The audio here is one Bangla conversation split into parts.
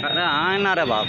अरे आए ना रे बाप।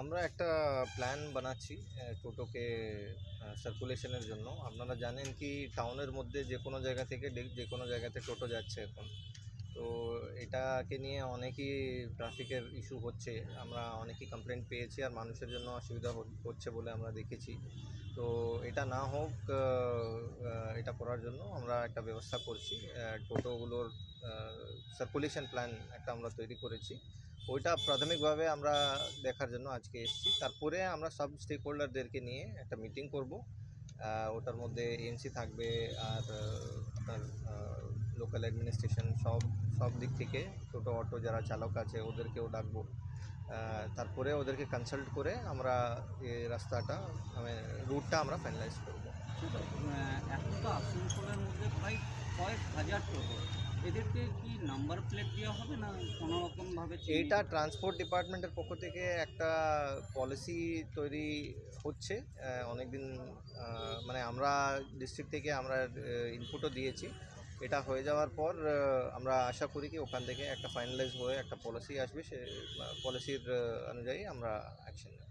আমরা একটা প্ল্যান বানাচ্ছি টোটোকে সার্কুলেশনের জন্য। আপনারা জানেন কি টাউনের মধ্যে যে কোনো জায়গা থেকে যে কোনো জায়গাতে টোটো যাচ্ছে এখন, তো এটাকে নিয়ে অনেকই ট্রাফিকের ইস্যু হচ্ছে। আমরা অনেকই কমপ্লেন পেয়েছি আর মানুষের জন্য অসুবিধা হচ্ছে বলে আমরা দেখেছি। তো এটা না হোক, এটা করার জন্য আমরা একটা ব্যবস্থা করছি। টোটোগুলোর সার্কুলেশন প্ল্যান একটা আমরা তৈরি করেছি। ওইটা প্রাথমিকভাবে আমরা দেখার জন্য আজকে এসেছি। তারপরে আমরা সব স্টেক হোল্ডারদেরকে নিয়ে একটা মিটিং করব। ওটার মধ্যে এএমসি থাকবে আর আপনার লোকাল অ্যাডমিনিস্ট্রেশন, সব দিক থেকে টোটো অটো যারা চালক আছে ওদেরকেও ডাকবো। তারপরে ওদেরকে কনসাল্ট করে আমরা এই রাস্তাটা রুটটা আমরা ফাইনালাইজ করবো। এখন তো আসানসোলের মধ্যে প্রায় কয়েক হাজার টোটো, এদেরকে কি নাম্বার প্লেট দেওয়া হবে না কোনো রকমভাবে? এইটা ট্রান্সপোর্ট ডিপার্টমেন্টের পক্ষ থেকে একটা পলিসি তৈরি হচ্ছে অনেক দিন, মানে আমরা ডিস্ট্রিক্ট থেকে আমরা ইনপুটও দিয়েছি। এটা হয়ে যাওয়ার পর আমরা আশা করি কি ওখান থেকে একটা ফাইনালাইজ হয়ে একটা পলিসি আসবে, সে পলিসির অনুযায়ী আমরা অ্যাকশন নেব।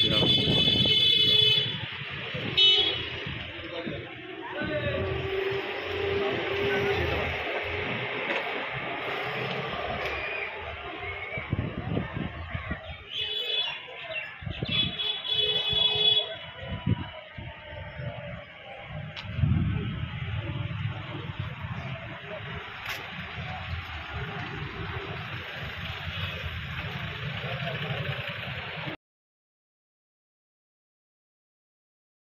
Yeah.